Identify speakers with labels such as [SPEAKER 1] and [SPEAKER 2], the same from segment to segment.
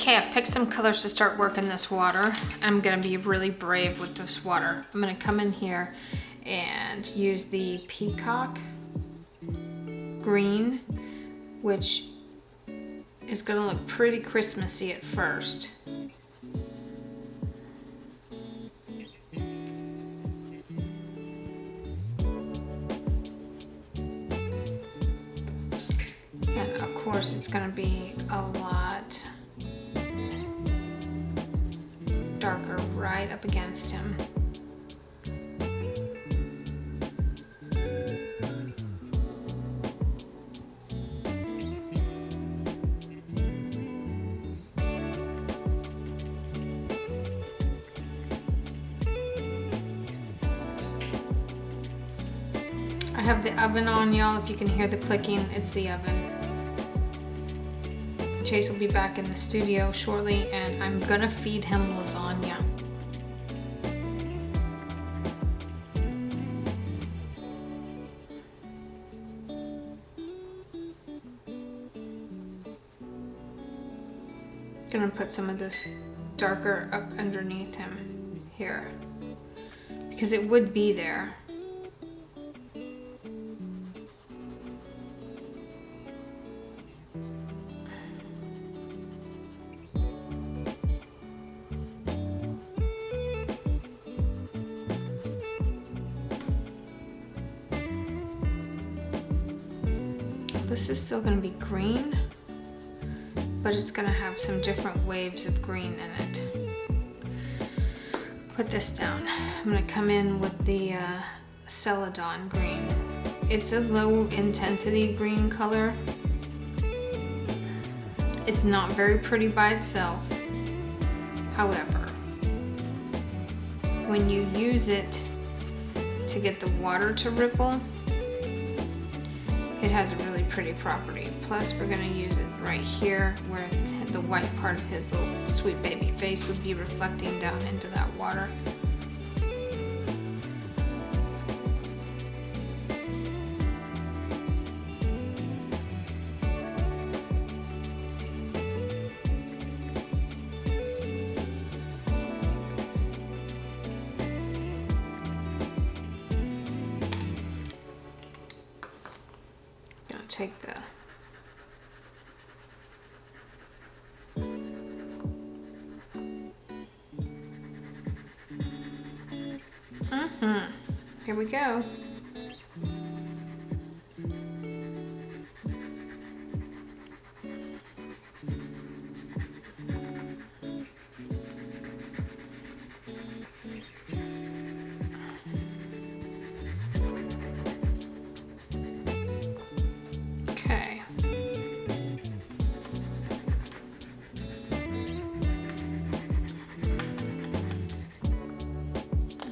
[SPEAKER 1] Okay, I've picked some colors to start working this water. I'm gonna be really brave with this water. I'm gonna come in here and use the peacock green, which is gonna look pretty Christmassy at first. And of course it's gonna be a lot darker right up against him. I have the oven on, y'all. If you can hear the clicking, it's the oven. Chase will be back in the studio shortly, and I'm gonna feed him lasagna. Gonna put some of this darker up underneath him here, because it would be there. This is still going to be green, but it's going to have some different waves of green in it. Put this down. I'm going to come in with the Celadon green. It's a low intensity green color. It's not very pretty by itself. However, when you use it to get the water to ripple, it has a really pretty property. Plus, we're gonna use it right here where the white part of his little sweet baby face would be reflecting down into that water. Take the here we go.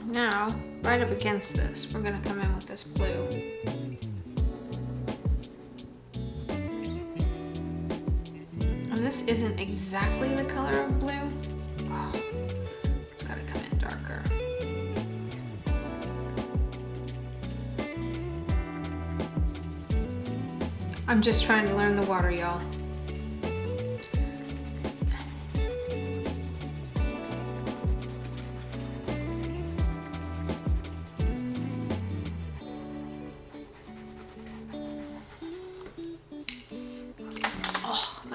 [SPEAKER 1] Now, right up against this, we're gonna come in with this blue. And this isn't exactly the color of blue. Oh, it's gotta come in darker. I'm just trying to learn the water, y'all.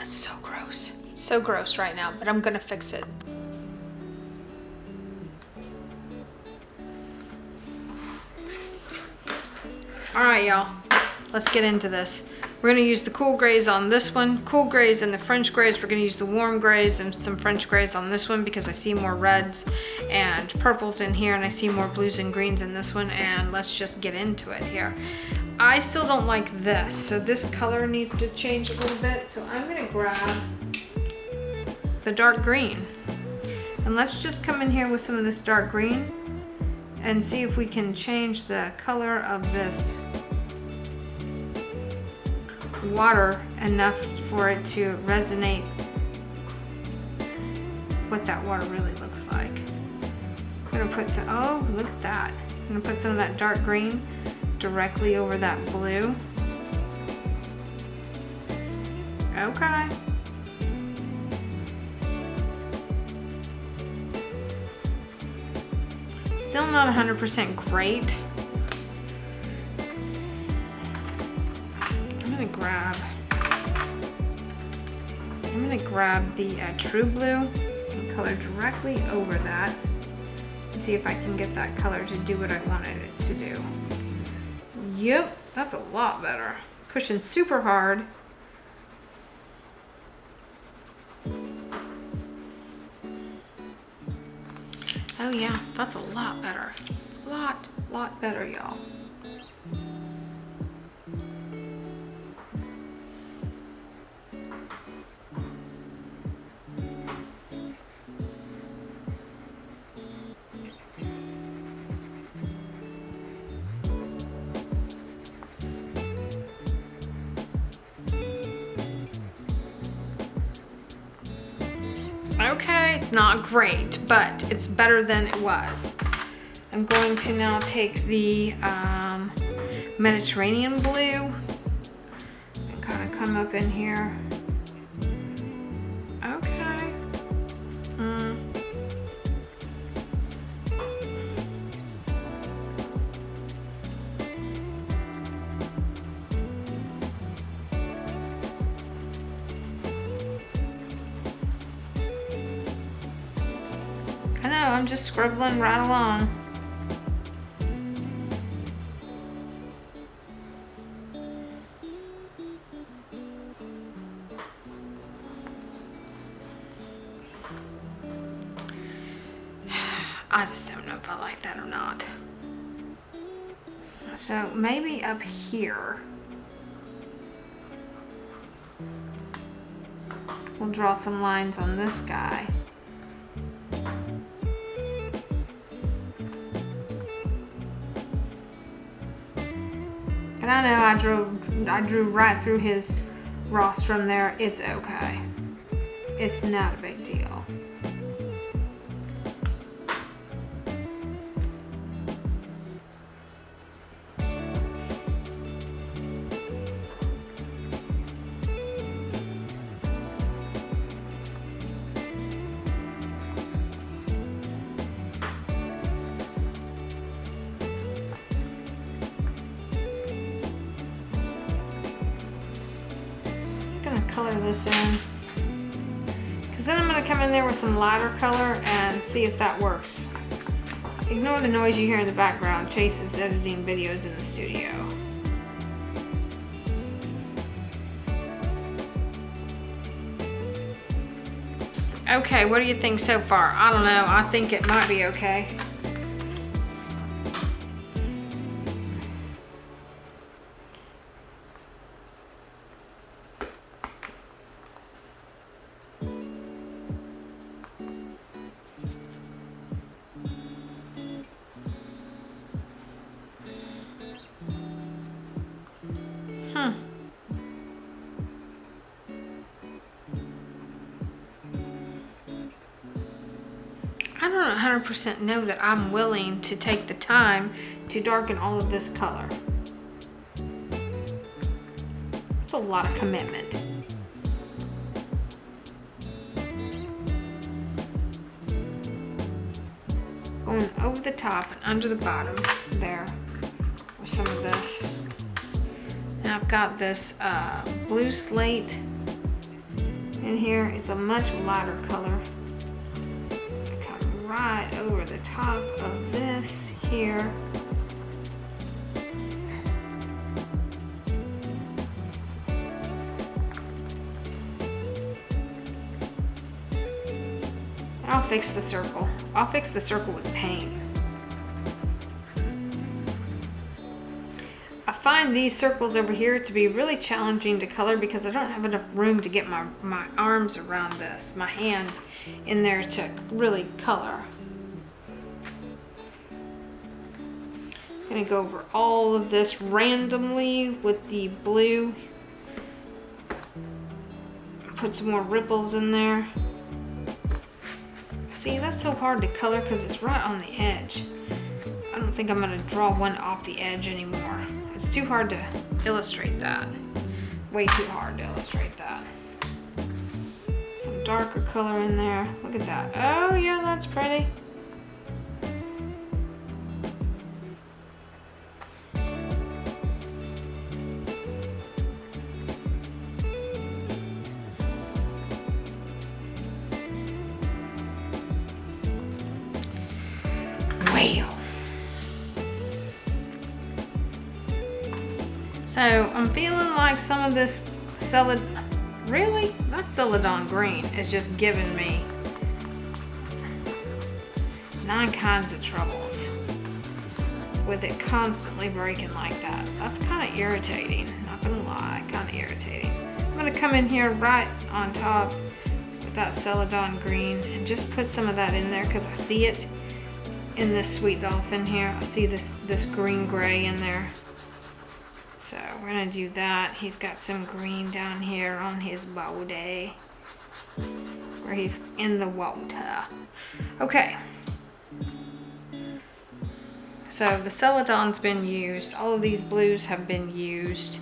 [SPEAKER 1] So gross. So gross right now, but I'm gonna fix it. All right, y'all, let's get into this. We're gonna use the cool grays on this one, cool grays and the French grays. We're gonna use the warm grays and some French grays on this one because I see more reds and purples in here, and I see more blues and greens in this one, and let's just get into it here. I still don't like this, so this color needs to change a little bit. So I'm gonna grab the dark green, and let's just come in here with some of this dark green and see if we can change the color of this water enough for it to resonate what that water really looks like. I'm gonna put some, oh, look at that. I'm gonna put some of that dark green directly over that blue. Okay. Still not 100% great. I'm gonna grab the True Blue and color directly over that and see if I can get that color to do what I wanted it to do. Yep, that's a lot better. Pushing super hard. Oh yeah, that's a lot better. Lot better, y'all. Okay, it's not great, but it's better than it was. I'm going to now take the Mediterranean blue and kind of come up in here. Okay. I know, I'm just scribbling right along. I just don't know if I like that or not. So maybe up here, we'll draw some lines on this guy. And I know I drew right through his rostrum there. It's okay. It's not a big deal. Color this in, because then I'm going to come in there with some lighter color and see if that works. Ignore the noise you hear in the background. Chase is editing videos in the studio. Okay, what do you think so far? I don't know. I think it might be okay. I don't 100% know that I'm willing to take the time to darken all of this color. It's a lot of commitment. Going over the top and under the bottom there with some of this. And I've got this blue slate in here. It's a much lighter color. Right over the top of this here. And I'll fix the circle. I'll fix the circle with paint. I find these circles over here to be really challenging to color because I don't have enough room to get my arms around this, my hand in there to really color. I'm gonna go over all of this randomly with the blue. Put some more ripples in there. See, that's so hard to color because it's right on the edge. I don't think I'm gonna draw one off the edge anymore. It's too hard to illustrate that. Way too hard to illustrate that. Some darker color in there. Look at that. Oh yeah, that's pretty. Well. So I'm feeling like some of this really? That Celadon green is just giving me 9 kinds of troubles with it constantly breaking like that. That's kind of irritating, not gonna lie, kind of irritating. I'm gonna come in here right on top with that Celadon green and just put some of that in there because I see it in this Sweet Dolphin here. I see this green gray in there. So we're gonna do that. He's got some green down here on his body where he's in the water. Okay. So the Celadon's been used. All of these blues have been used.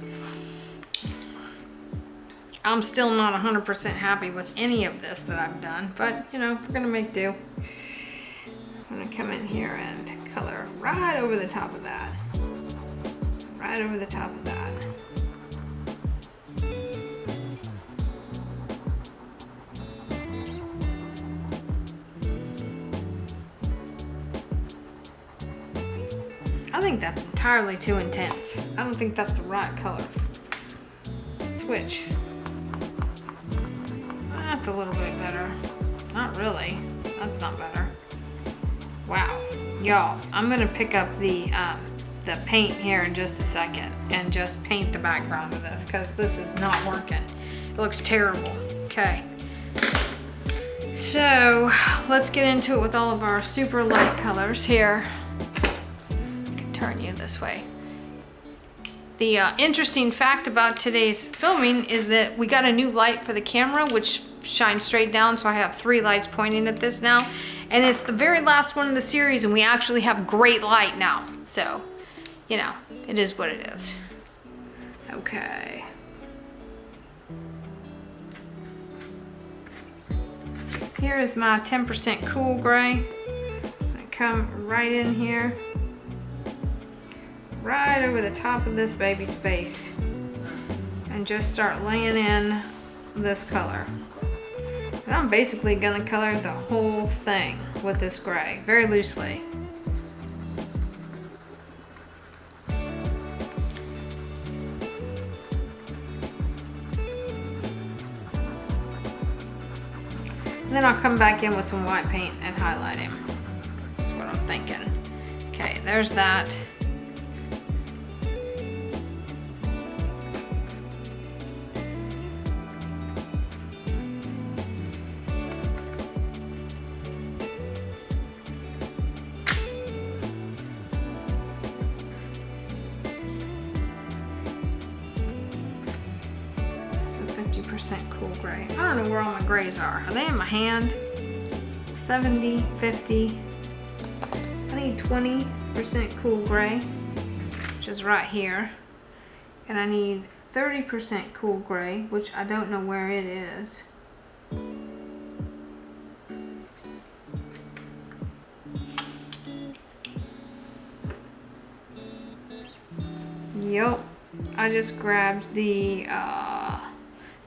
[SPEAKER 1] I'm still not 100% happy with any of this that I've done, but you know, we're gonna make do. I'm gonna come in here and color right over the top of that. Right over the top of that. I think that's entirely too intense. I don't think that's the right color. Switch. That's a little bit better. Not really. That's not better. Wow. Y'all, I'm gonna pick up the paint here in just a second and just paint the background of this because this is not working. It looks terrible. Okay. So let's get into it with all of our super light colors here. I can turn you this way. The interesting fact about today's filming is that we got a new light for the camera, which shines straight down. So I have 3 lights pointing at this now. And it's the very last one in the series and we actually have great light now. So, you know, it is what it is. Okay. Here is my 10% cool gray. I'm gonna come right in here. Right over the top of this baby's face. And just start laying in this color. And I'm basically gonna color the whole thing with this gray, very loosely. And then I'll come back in with some white paint and highlight him. That's what I'm thinking. Okay, there's that. So 50% cool gray. I don't know where all my grays are. Are they in my hand? 70, 50. I need 20% cool gray, which is right here. And I need 30% cool gray, which I don't know where it is. Yup, I just grabbed the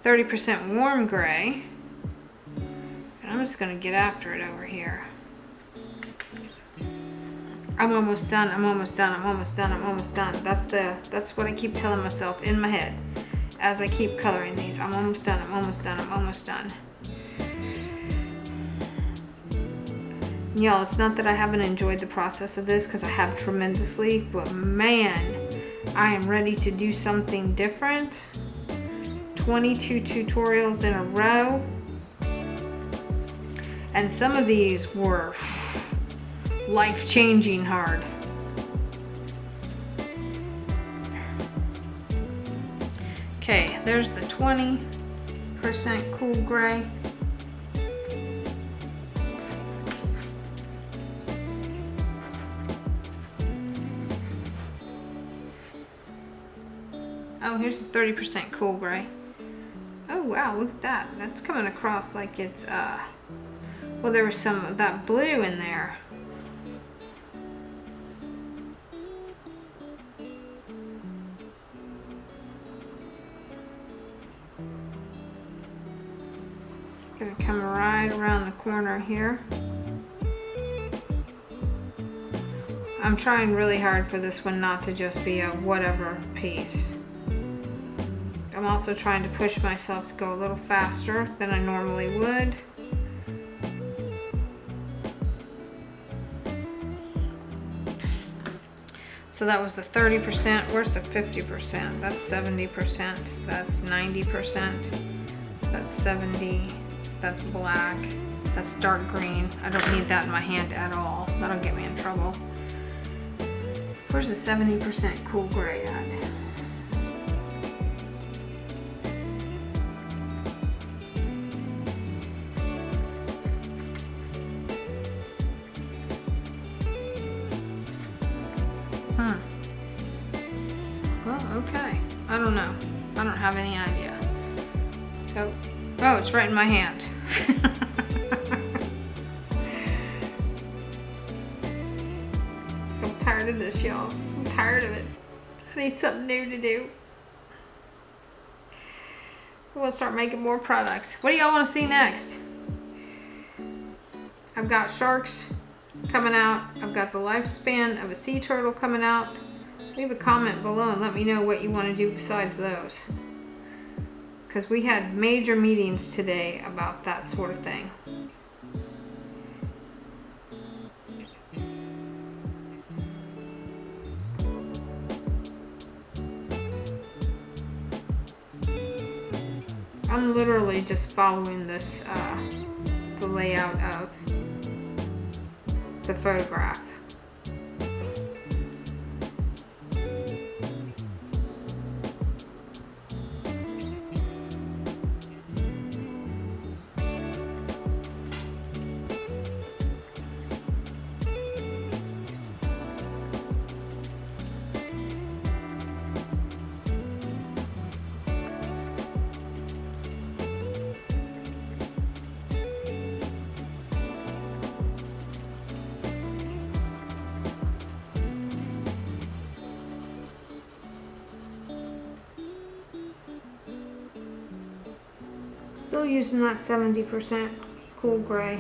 [SPEAKER 1] 30% warm gray. And I'm just gonna get after it over here. I'm almost done, I'm almost done, I'm almost done, I'm almost done. That's what I keep telling myself in my head as I keep coloring these. I'm almost done, I'm almost done, I'm almost done. Y'all, it's not that I haven't enjoyed the process of this, because I have tremendously, but man, I am ready to do something different. 22 tutorials in a row. And some of these were life-changing hard. Okay, there's the 20% cool gray. Oh, here's the 30% cool gray. Oh wow, look at that. That's coming across like it's well, there was some of that blue in there. Gonna come right around the corner here. I'm trying really hard for this one not to just be a whatever piece. I'm also trying to push myself to go a little faster than I normally would. So that was the 30%. Where's the 50%? That's 70%. That's 90%. That's 70. That's black. That's dark green. I don't need that in my hand at all. That'll get me in trouble. Where's the 70% cool gray at? Well, okay. I don't know. I don't have any idea. So, oh, it's right in my hand. I'm tired of this, y'all. I'm tired of it. I need something new to do. I want to start making more products. What do y'all want to see next? I've got sharks coming out. I've got the lifespan of a sea turtle coming out. Leave a comment below and let me know what you want to do besides those. Because we had major meetings today about that sort of thing. I'm literally just following this, the layout of the photograph. Still using that 70% cool gray.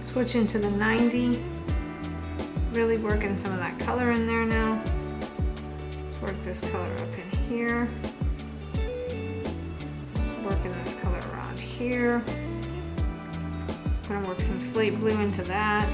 [SPEAKER 1] Switching to the 90. Really working some of that color in there now. Let's work this color up in here. Working this color around here. I'm gonna work some slate blue into that.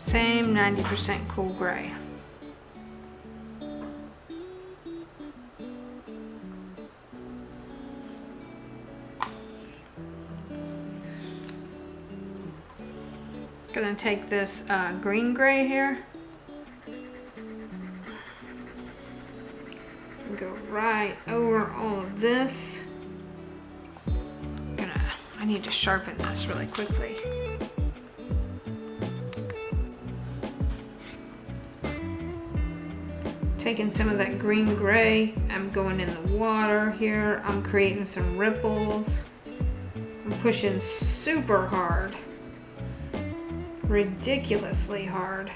[SPEAKER 1] Same 90% cool gray. Gonna take this green gray here. Go right over all of this. I need to sharpen this really quickly. Taking some of that green gray, I'm going in the water here. I'm creating some ripples. I'm pushing super hard. Ridiculously hard.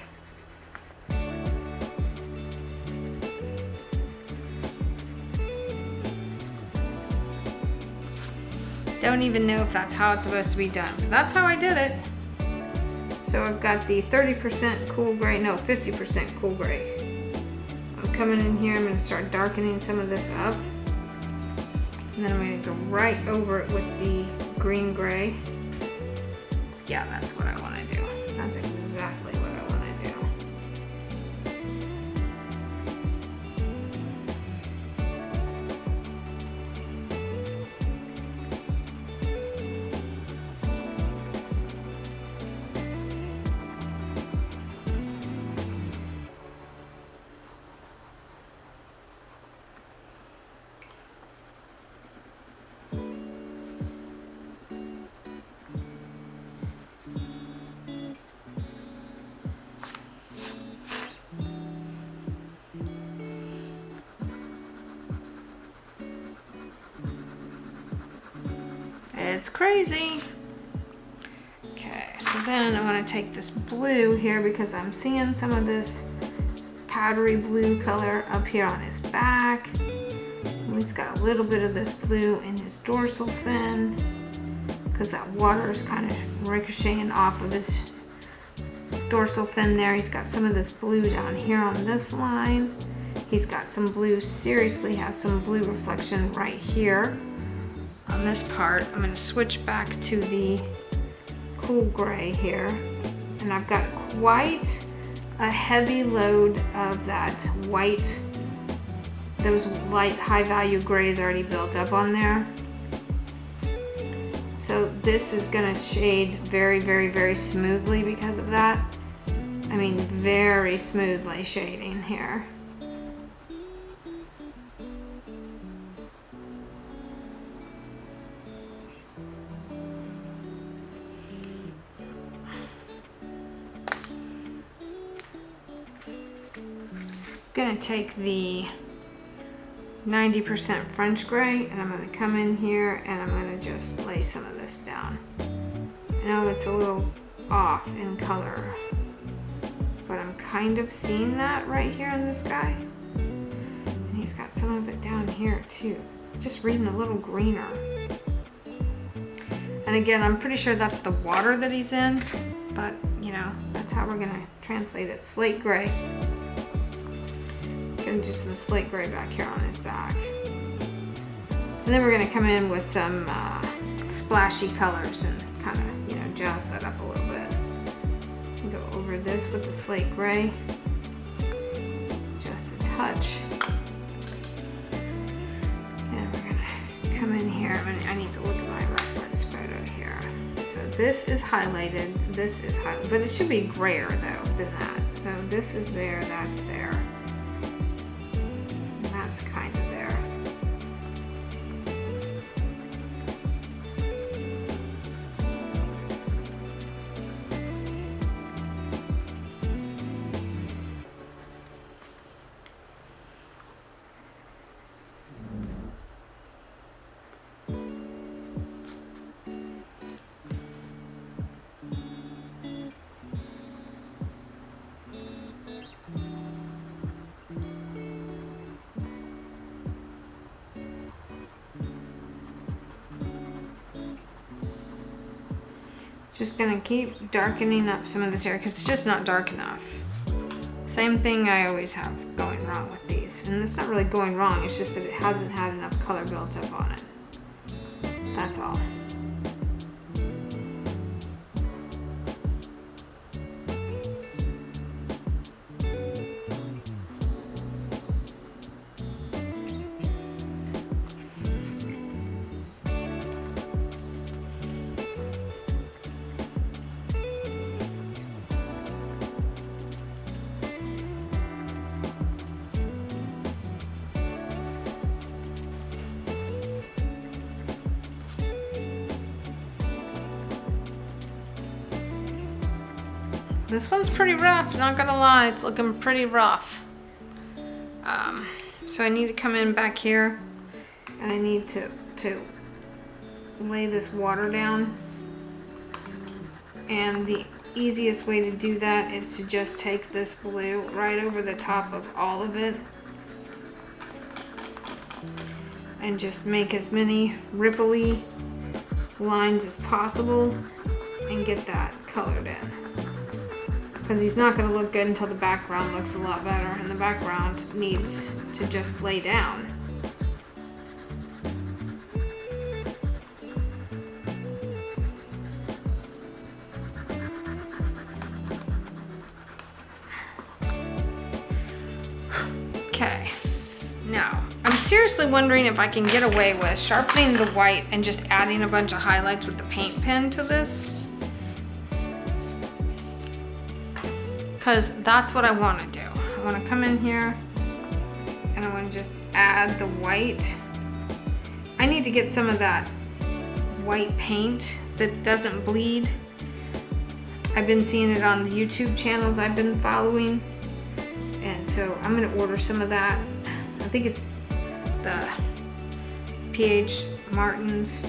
[SPEAKER 1] Don't even know if that's how it's supposed to be done, but that's how I did it. So I've got the 30% cool gray, no, 50% cool gray. I'm coming in here, I'm gonna start darkening some of this up. And then I'm gonna go right over it with the green gray. Yeah, that's what I wanna do. That's exactly what I wanna do. It's crazy. Okay, so then I want to take this blue here because I'm seeing some of this powdery blue color up here on his back. He's got a little bit of this blue in his dorsal fin because that water is kind of ricocheting off of his dorsal fin there. He's got some of this blue down here on this line. He's got some blue, seriously has some blue reflection right here. On this part, I'm going to switch back to the cool gray here, and I've got quite a heavy load of that white, those light high value grays already built up on there. So this is going to shade very, very, very smoothly because of that. I mean, very smoothly shading here. Gonna take the 90% French gray and I'm gonna come in here and I'm gonna just lay some of this down. I know it's a little off in color, but I'm kind of seeing that right here in this guy. And he's got some of it down here too. It's just reading a little greener. And again, I'm pretty sure that's the water that he's in, but you know, that's how we're gonna translate it. Slate gray. Gonna do some slate gray back here on his back. And then we're gonna come in with some splashy colors and kind of, you know, jazz that up a little bit. And go over this with the slate gray. Just a touch. Then we're gonna come in here. I need to look at my reference photo here. So this is highlighted, this is highlighted, but it should be grayer though than that. So this is there, that's there. That's kind of there. Just gonna keep darkening up some of this area because it's just not dark enough. Same thing I always have going wrong with these. And it's not really going wrong, it's just that it hasn't had enough color built up on it. That's all. This one's pretty rough, not gonna lie, it's looking pretty rough. So I need to come in back here and I need to lay this water down. And the easiest way to do that is to just take this blue right over the top of all of it and just make as many ripply lines as possible and get that colored in. Because he's not going to look good until the background looks a lot better, and the background needs to just lay down. Okay, now I'm seriously wondering if I can get away with sharpening the white and just adding a bunch of highlights with the paint pen to this. Because that's what I want to do. I want to come in here and I want to just add the white. I need to get some of that white paint that doesn't bleed. I've been seeing it on the YouTube channels I've been following, and so I'm going to order some of that. I think it's the PH Martin's.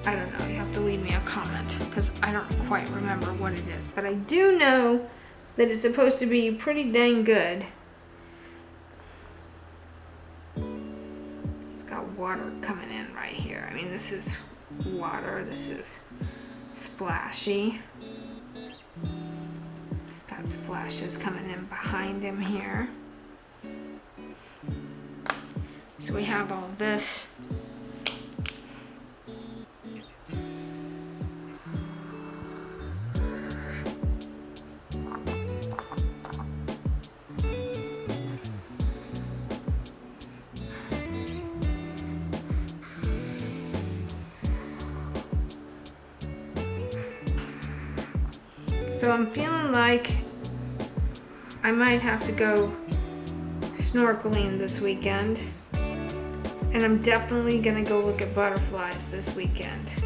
[SPEAKER 1] I don't know, you have to leave me a comment because I don't quite remember what it is. But I do know that it's supposed to be pretty dang good. It's got water coming in right here. I mean, this is water, this is splashy. It's got splashes coming in behind him here. So we have all this. So I'm feeling like I might have to go snorkeling this weekend, and I'm definitely gonna go look at butterflies this weekend.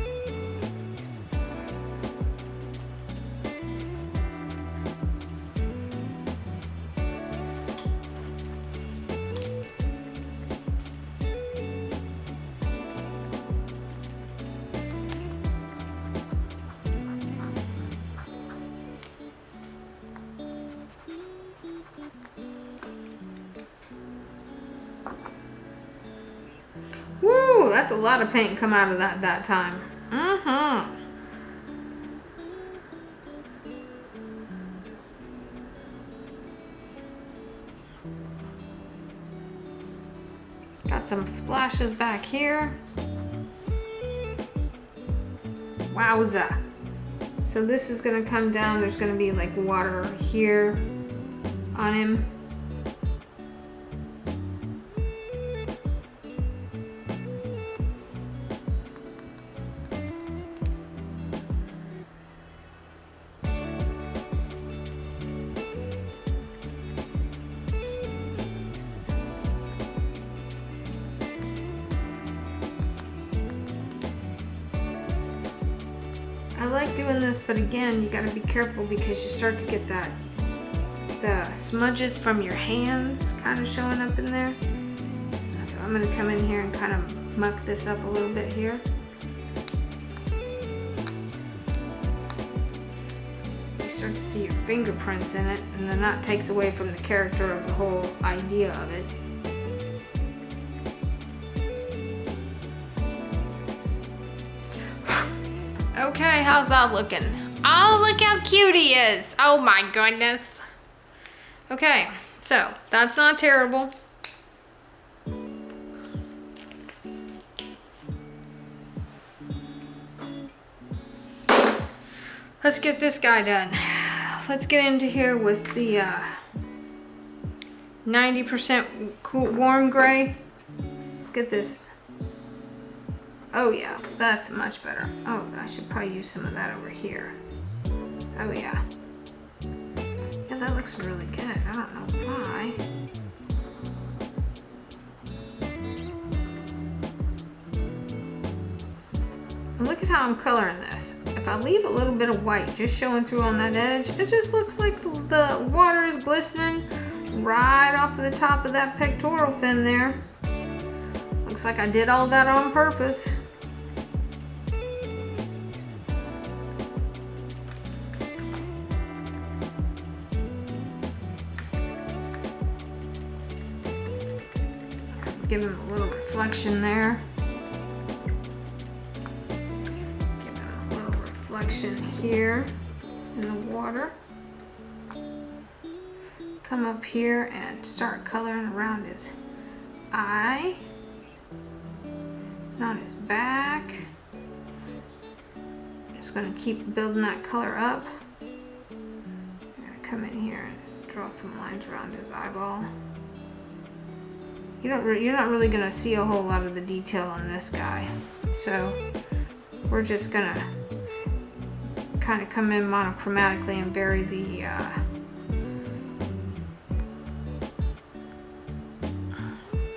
[SPEAKER 1] Woo, that's a lot of paint come out of that time. Got some splashes back here. Wowza. So this is gonna come down. There's gonna be like water here on him. I like doing this, but again, you gotta be careful because you start to get the smudges from your hands kind of showing up in there. So I'm gonna come in here and kind of muck this up a little bit here. You start to see your fingerprints in it, and then that takes away from the character of the whole idea of it. Okay, how's that looking? Oh, look how cute he is. Oh my goodness. Okay, so that's not terrible. Let's get this guy done. Let's get into here with the 90% cool, warm gray. Let's get this. Oh yeah, that's much better. Oh, I should probably use some of that over here. Oh yeah. Yeah, that looks really good. I don't know why. look at how I'm coloring this. If I leave a little bit of white just showing through on that edge, it just looks like the water is glistening right off of the top of that pectoral fin there. Looks like I did all that on purpose. Give him a little reflection there. Give him a little reflection here in the water. Come up here and start coloring around his eye and on his back. Just gonna keep building that color up. I'm gonna come in here and draw some lines around his eyeball. You're not really gonna see a whole lot of the detail on this guy, so we're just gonna kind of come in monochromatically and vary the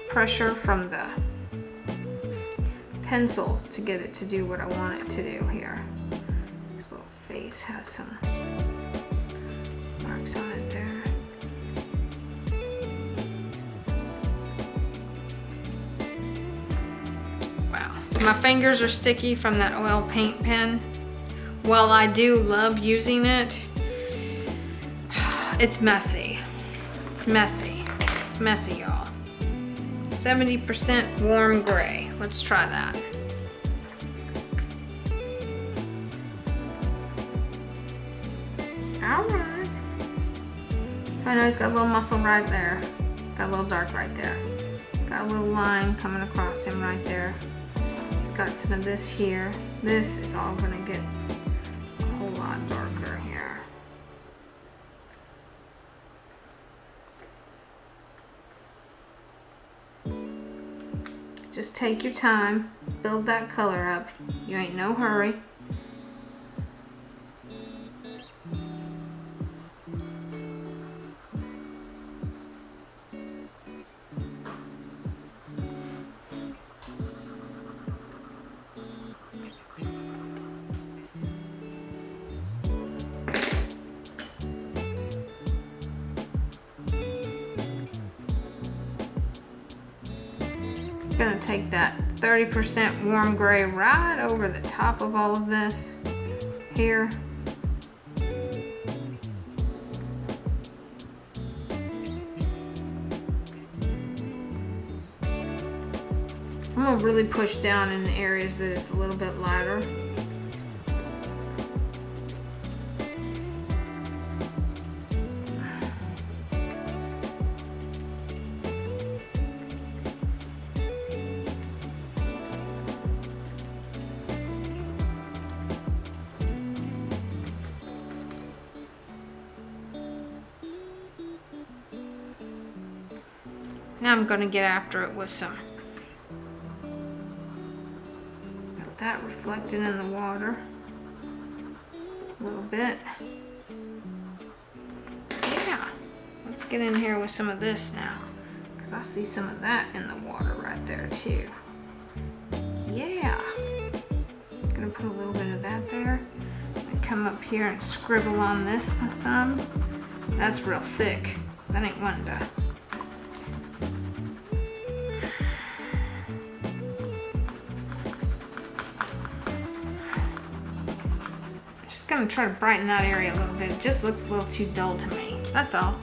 [SPEAKER 1] pressure from the pencil to get it to do what I want it to do here. This little face has some marks on it there. My fingers are sticky from that oil paint pen. While I do love using it, it's messy. It's messy. It's messy, y'all. 70% warm gray. Let's try that. All right. So I know he's got a little muscle right there. Got a little dark right there. Got a little line coming across him right there. He's got some of this here. This is all gonna get a whole lot darker here. Just take your time, build that color up. You ain't no hurry. Gonna take that 30% warm gray right over the top of all of this here. I'm gonna really push down in the areas that it's a little bit lighter. Now I'm going to get after it with some, got that reflected in the water a little bit. Yeah, let's get in here with some of this now, because I see some of that in the water right there too. Yeah, I'm going to put a little bit of that there. And come up here and scribble on this one some. That's real thick. That ain't one to. Just gonna try to brighten that area a little bit. It just looks a little too dull to me. That's all.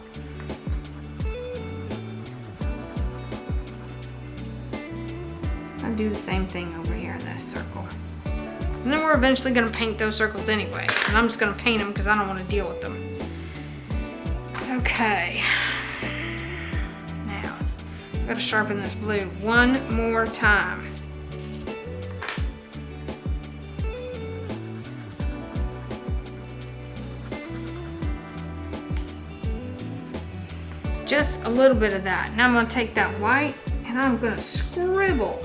[SPEAKER 1] I'll do the same thing over here in this circle. And then we're eventually gonna paint those circles anyway. And I'm just gonna paint them because I don't want to deal with them. Okay. Now, I've got to sharpen this blue one more time. Just a little bit of that. Now I'm going to take that white and I'm going to scribble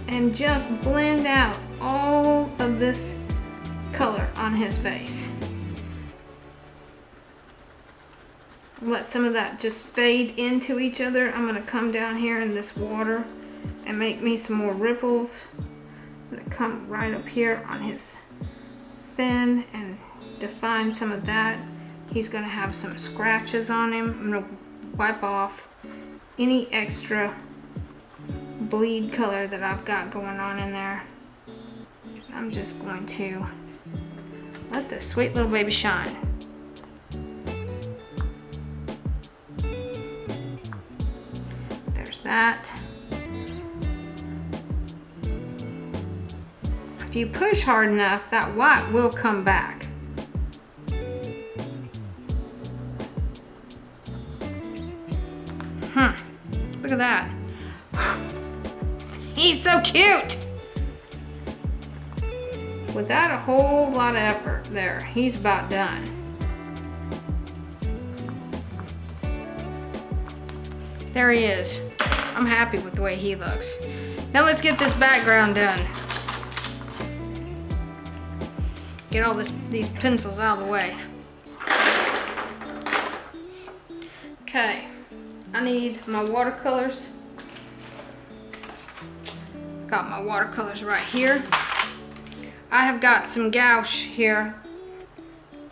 [SPEAKER 1] and just blend out all of this color on his face. Let some of that just fade into each other. I'm going to come down here in this water and make me some more ripples I'm gonna come right up here on his fin and define some of that. He's gonna have some scratches on him. I'm gonna wipe off any extra bleed color that I've got going on in there. I'm just going to let this sweet little baby shine. There's that. If you push hard enough, that white will come back. Look at that. He's so cute. Without a whole lot of effort there, he's about done. There he is. I'm happy with the way he looks. Now let's get this background done. Get all these pencils out of the way. Okay, I need my watercolors. Got my watercolors right here. I have got some gouache here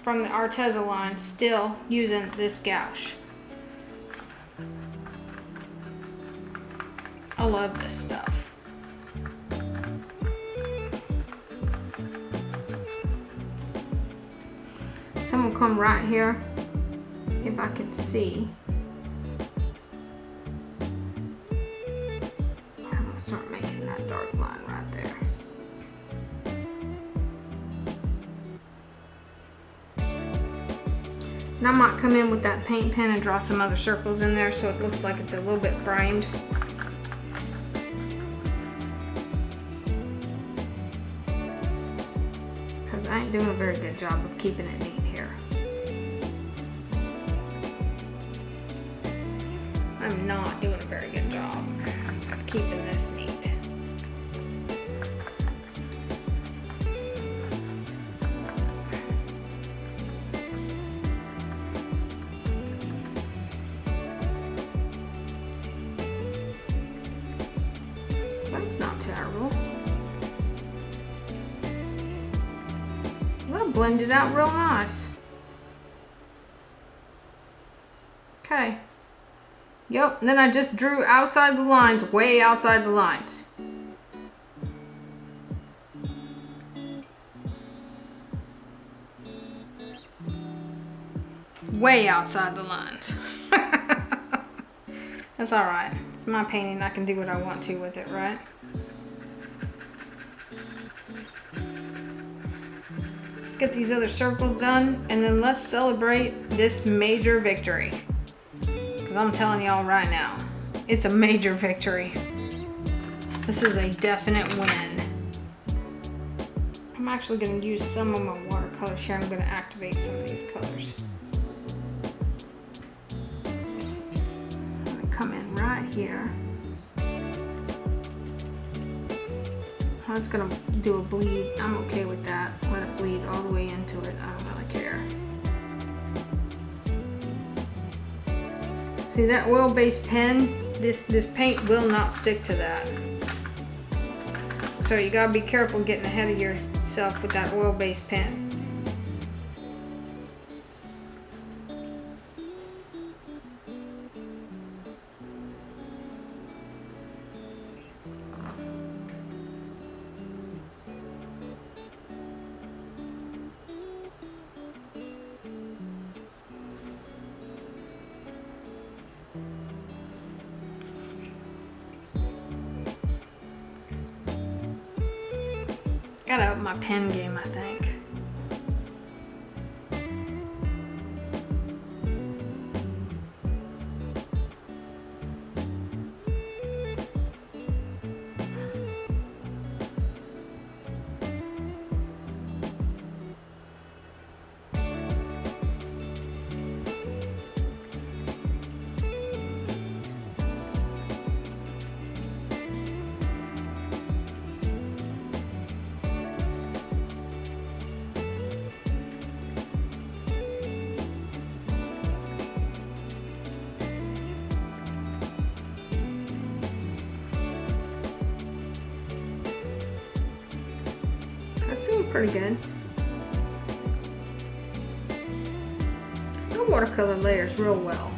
[SPEAKER 1] from the Arteza line, still using this gouache. I love this stuff. So I'm gonna come right here, if I can see. I'm gonna start making that dark line right there. And I might come in with that paint pen and draw some other circles in there so it looks like it's a little bit framed. Because I ain't doing a very good job of keeping it neat here. I'm not doing a very good job of keeping this neat. That's not terrible. That blended out real nice. Okay. Yep, and then I just drew outside the lines, way outside the lines. Way outside the lines. That's all right. It's my painting. I can do what I want to with it, right? Let's get these other circles done, and then let's celebrate this major victory. Because I'm telling y'all right now, it's a major victory. This is a definite win. I'm actually going to use some of my watercolors here. I'm going to activate some of these colors. Come in right here. I was gonna do a bleed. I'm okay with that. Let it bleed all the way into it. I don't really care. See that oil-based pen? This paint will not stick to that. So you gotta be careful getting ahead of yourself with that oil-based pen. Gotta up my pen game, I think. That's doing pretty good. The watercolor layers real well.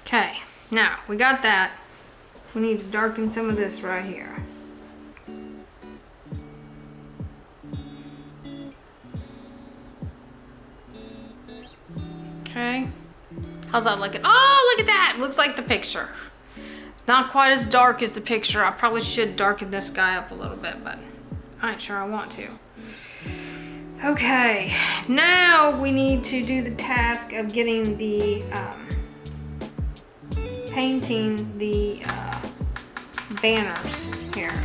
[SPEAKER 1] Okay, now we got that. We need to darken some of this right here. Okay, how's that looking? Oh, look at that, looks like the picture. It's not quite as dark as the picture. I probably should darken this guy up a little bit, but I ain't sure I want to. Okay, now we need to do the task of getting the painting the banners here.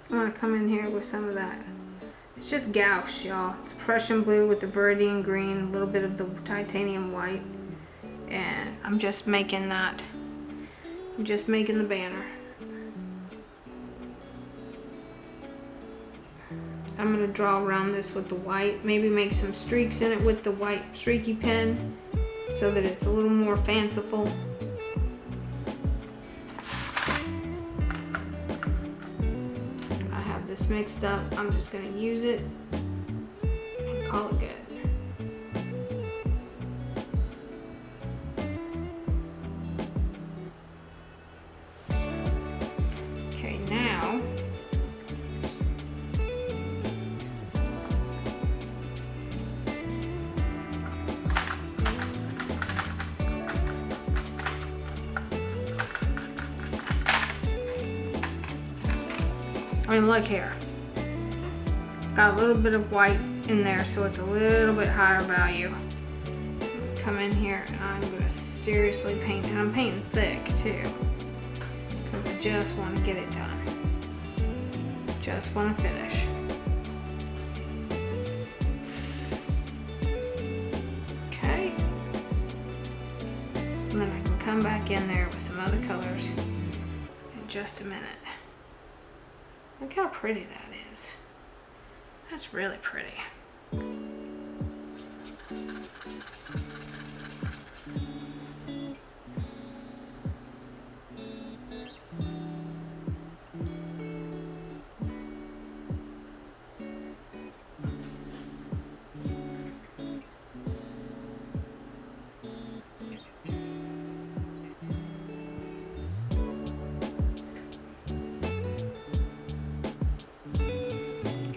[SPEAKER 1] I'm gonna come in here with some of that. It's just gouache, y'all. It's Prussian blue with the viridian green, a little bit of the titanium white. And I'm just making that. I'm just making the banner. I'm gonna draw around this with the white. Maybe make some streaks in it with the white streaky pen so that it's a little more fanciful. This mixed up, I'm just going to use it and call it good. Okay, now I mean, look here. Got a little bit of white in there, so it's a little bit higher value. Come in here and I'm gonna seriously paint, and I'm painting thick too, because I just want to get it done. Just want to finish. Okay. And then I can come back in there with some other colors in just a minute. Look how pretty that is. That's really pretty.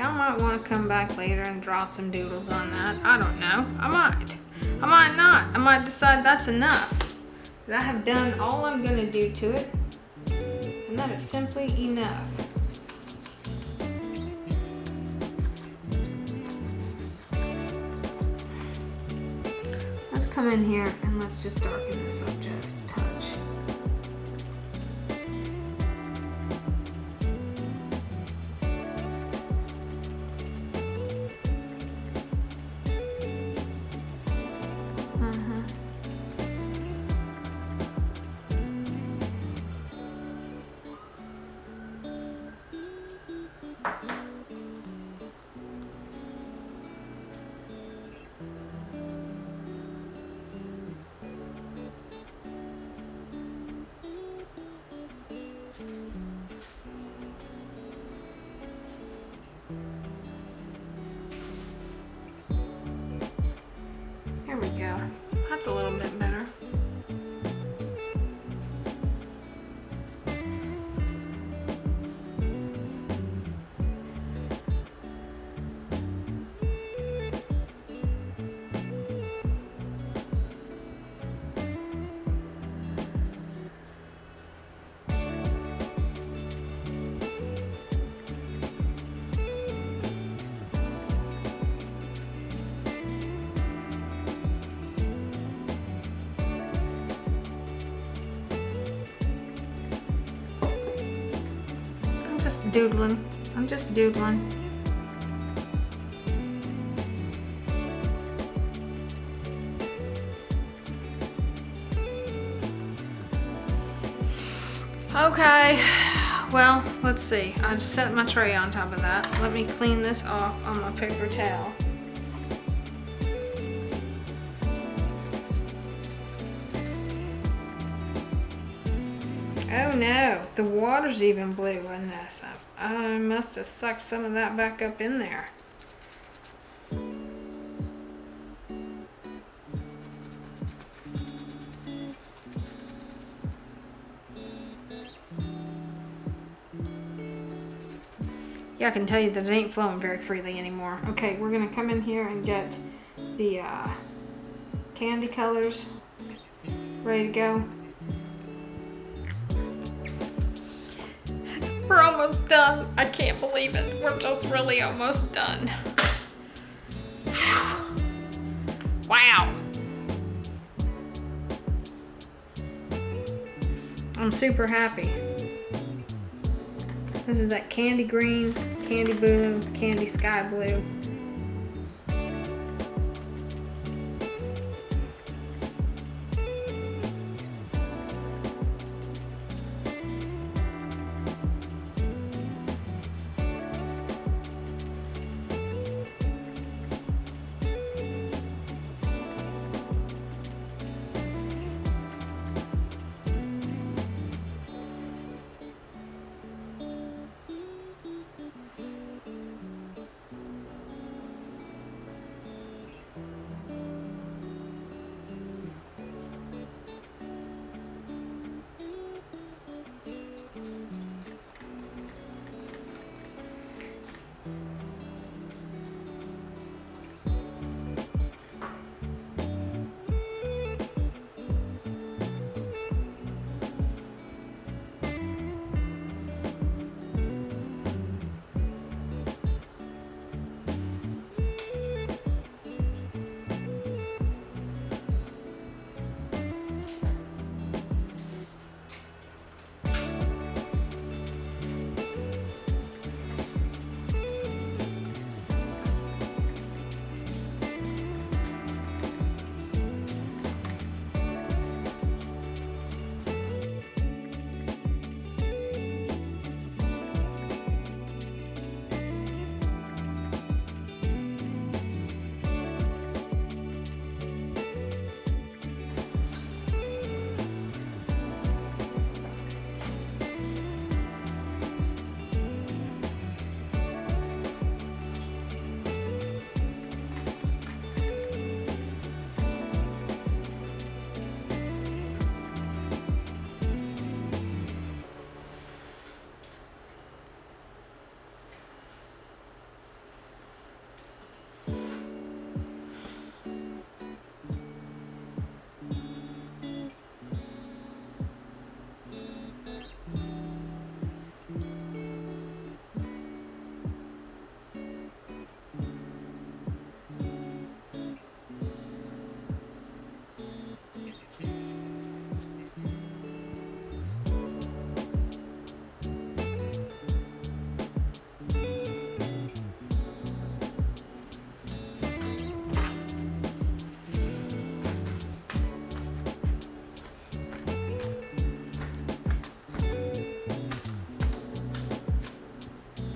[SPEAKER 1] I might want to come back later and draw some doodles on that. I don't know. I might. I might not. I might decide that's enough. That I have done all I'm going to do to it. And that is simply enough. Let's come in here and let's just darken this up just a touch. There we go. That's a little bit better. I'm just doodling. I'm just doodling. Okay, well, let's see. I just set my tray on top of that. Let me clean this off on my paper towel. Oh no, the water's even blue in this. I must have sucked some of that back up in there. Yeah, I can tell you that it ain't flowing very freely anymore. Okay, we're gonna come in here and get the candy colors ready to go. We're almost done. I can't believe it. We're just really almost done. Wow. I'm super happy. This is that candy green, candy blue, candy sky blue.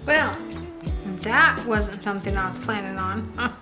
[SPEAKER 1] Well, that wasn't something I was planning on. Huh.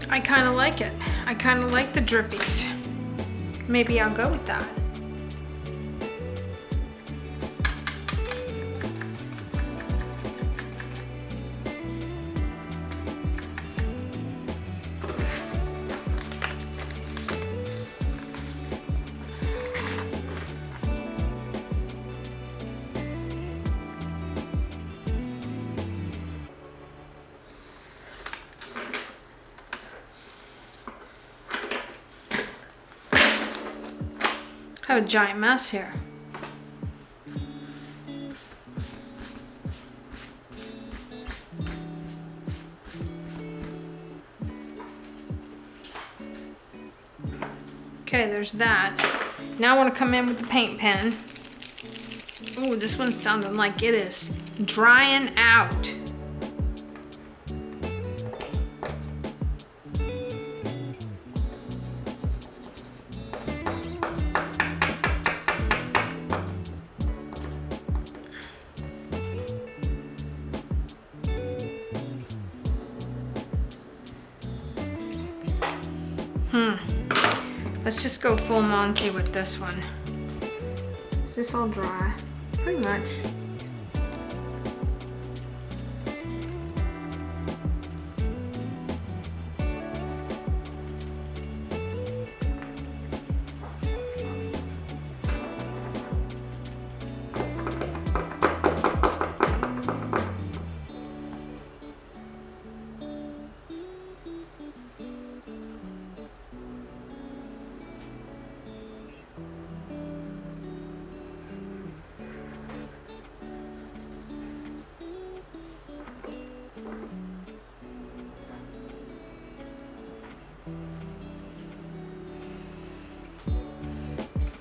[SPEAKER 1] I kind of like it. I kind of like the drippies. Maybe I'll go with that. I have a giant mess here. Okay, there's that. Now I want to come in with the paint pen. Ooh, this one's sounding like it is drying out. Let's just go full Monty with this one. Is this all dry? Pretty much.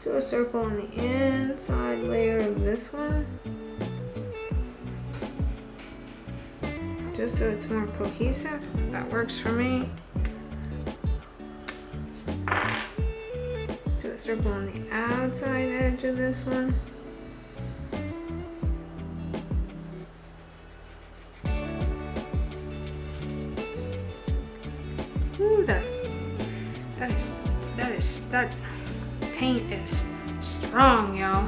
[SPEAKER 1] Do a circle on the inside layer of this one, just so it's more cohesive. That works for me. Let's do a circle on the outside edge of this one. Ooh, that paint is strong, y'all.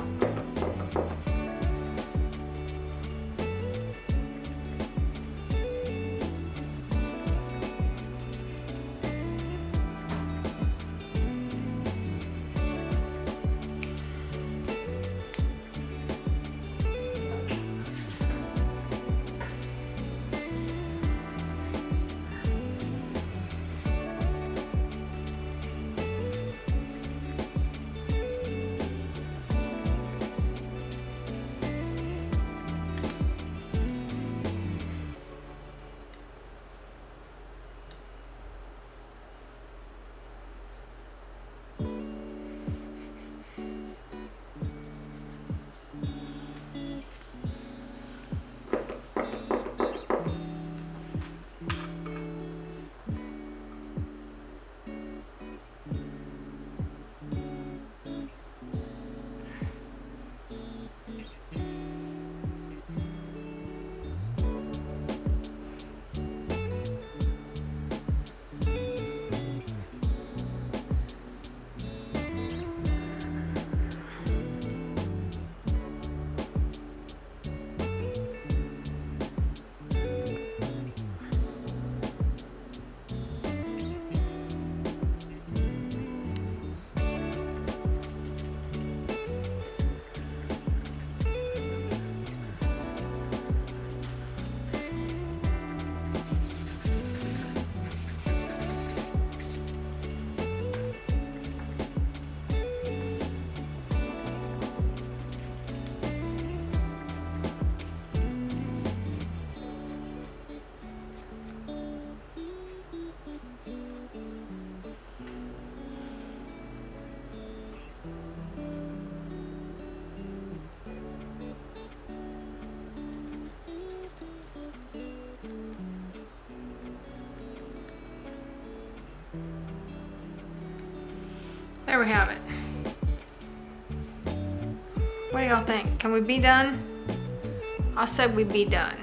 [SPEAKER 1] There we have it. What do y'all think? Can we be done? I said we'd be done.